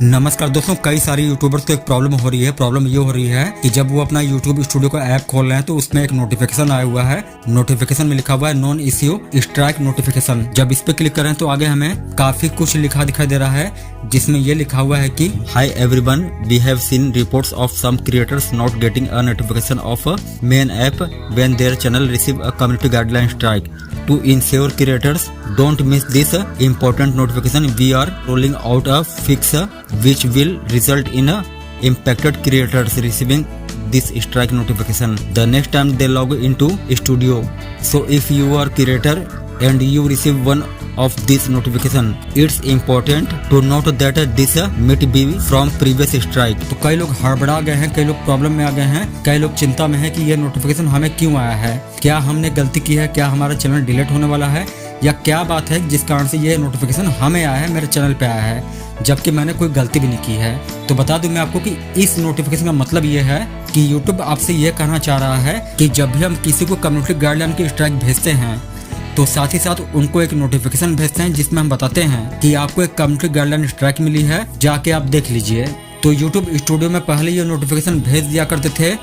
नमस्कार दोस्तों, कई सारे यूट्यूबर्स को एक प्रॉब्लम हो रही है। प्रॉब्लम ये हो रही है कि जब वो अपना यूट्यूब स्टूडियो का ऐप खोल रहे हैं तो उसमें एक नोटिफिकेशन आया हुआ है। नोटिफिकेशन में लिखा हुआ है नॉन इश्यू स्ट्राइक नोटिफिकेशन। जब इस पे क्लिक करें तो आगे हमें काफी कुछ लिखा दिखाई दे रहा है, जिसमें ये लिखा हुआ है कि hi everyone, we have seen reports of some creators not getting a notification of main app when their channel receive a community guideline strike. To ensure creators don't miss this important notification, we are rolling out a fix which will result in impacted creators receiving this strike notification the next time they log into studio. So if you are creator and you receive one of this notification, it's important to note that this might be from previous strike। तो कई लोग हड़बड़ा गए हैं, कई लोग problem में आ गए हैं, कई लोग चिंता में है कि ये नोटिफिकेशन हमें क्यों आया है, क्या हमने गलती की है, क्या हमारा चैनल डिलीट होने वाला है, या क्या बात है जिस कारण से ये नोटिफिकेशन हमें आया है, मेरे चैनल पे आया है, जबकि मैंने कोई गलती भी नहीं की है। तो बता दूं मैं आपको कि इस नोटिफिकेशन का मतलब ये है कि YouTube आपसे ये कहना चाह रहा है कि जब भी हम किसी को कम्युनिटी गाइडलाइन की स्ट्राइक भेजते हैं तो साथ ही साथ उनको एक नोटिफिकेशन भेजते हैं जिसमें हम बताते हैं कि आपको एक कम्युनिटी गाइडलाइन स्ट्राइक मिली है, जाके आप देख लीजिए। तो YouTube स्टूडियो में पहले ये नोटिफिकेशन भेज दिया करते थे,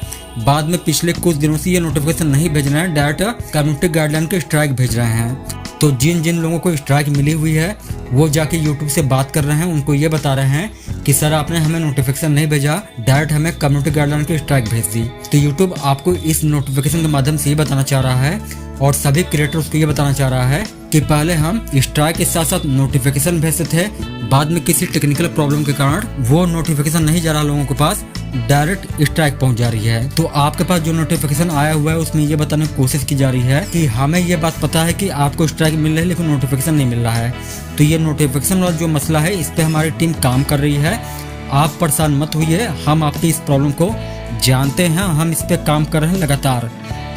बाद में पिछले कुछ दिनों से ये नोटिफिकेशन नहीं भेज रहे हैं, डायरेक्ट कम्युनिटी गाइडलाइन की स्ट्राइक भेज रहे हैं। तो जिन जिन लोगों को स्ट्राइक मिली हुई है वो जाके YouTube से बात कर रहे हैं, उनको ये बता रहे हैं कि सर आपने हमें नोटिफिकेशन नहीं भेजा, डायरेक्ट हमें कम्युनिटी गाइडलाइन की स्ट्राइक भेज दी। तो YouTube आपको इस नोटिफिकेशन के माध्यम से ये बताना चाह रहा है और सभी क्रिएटर्स को ये बताना चाह रहा है कि पहले हम स्ट्राइक के साथ साथ नोटिफिकेशन भेजते थे, बाद में किसी टेक्निकल प्रॉब्लम के कारण वो नोटिफिकेशन नहीं जा रहा लोगों के पास, डायरेक्ट स्ट्राइक पहुंच जा रही है। तो आपके पास जो नोटिफिकेशन आया हुआ है उसमें ये बताने की कोशिश की जा रही है कि हमें ये बात पता है कि आपको स्ट्राइक मिल रही है लेकिन नोटिफिकेशन नहीं मिल रहा है। तो ये नोटिफिकेशन वाला जो मसला है इस पे हमारी टीम काम कर रही है, आप परेशान मत होइए, हम आपकी इस प्रॉब्लम को जानते हैं, हम इस पे काम कर रहे हैं लगातार,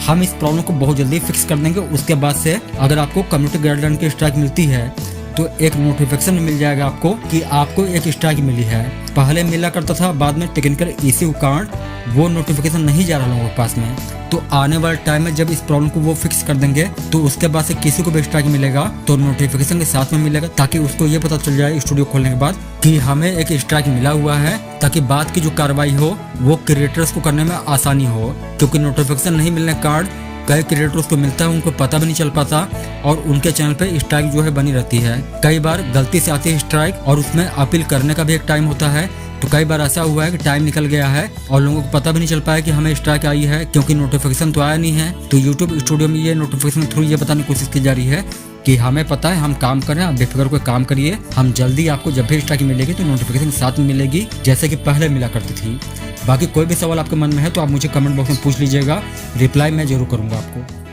हम इस प्रॉब्लम को बहुत जल्दी फिक्स कर देंगे। उसके बाद से अगर आपको कम्युनिटी गाइडलाइन की स्ट्राइक मिलती है तो एक नोटिफिकेशन मिल जाएगा आपको कि आपको एक स्ट्राइक मिली है। पहले मिला करता था, बाद में टेक्निकल इश्यू के कारण वो नोटिफिकेशन नहीं जा रहा लोगों के पास में। तो आने वाले टाइम में जब इस प्रॉब्लम को वो फिक्स कर देंगे तो उसके बाद से किसी को भी स्ट्राइक मिलेगा तो नोटिफिकेशन के साथ में मिलेगा, ताकि उसको ये पता चल जाए स्टूडियो खोलने के बाद कि हमें एक स्ट्राइक मिला हुआ है, ताकि बाद की जो कार्रवाई हो वो क्रिएटर्स को करने में आसानी हो। क्योंकि नोटिफिकेशन नहीं मिलने के कारण कई क्रिएटर्स को मिलता है, उनको पता भी नहीं चल पाता और उनके चैनल पे स्ट्राइक जो है बनी रहती है। कई बार गलती से आती है स्ट्राइक और उसमें अपील करने का भी एक टाइम होता है। तो कई बार ऐसा हुआ है कि टाइम निकल गया है और लोगों को पता भी नहीं चल पाया कि हमें स्ट्राइक आई है, क्योंकि नोटिफिकेशन तो आया नहीं है। तो YouTube स्टूडियो में ये नोटिफिकेशन के थ्रू ये बताने की कोशिश की जा रही है कि हमें पता है, हम काम कर रहे हैं, आप बेफिक्र होकर काम करिए, हम जल्दी आपको जब भी स्ट्राइक मिलेगी तो नोटिफिकेशन साथ में मिलेगी जैसे कि पहले मिला करती थी। बाकी कोई भी सवाल आपके मन में है तो आप मुझे कमेंट बॉक्स में पूछ लीजिएगा, रिप्लाई मैं जरूर करूंगा आपको।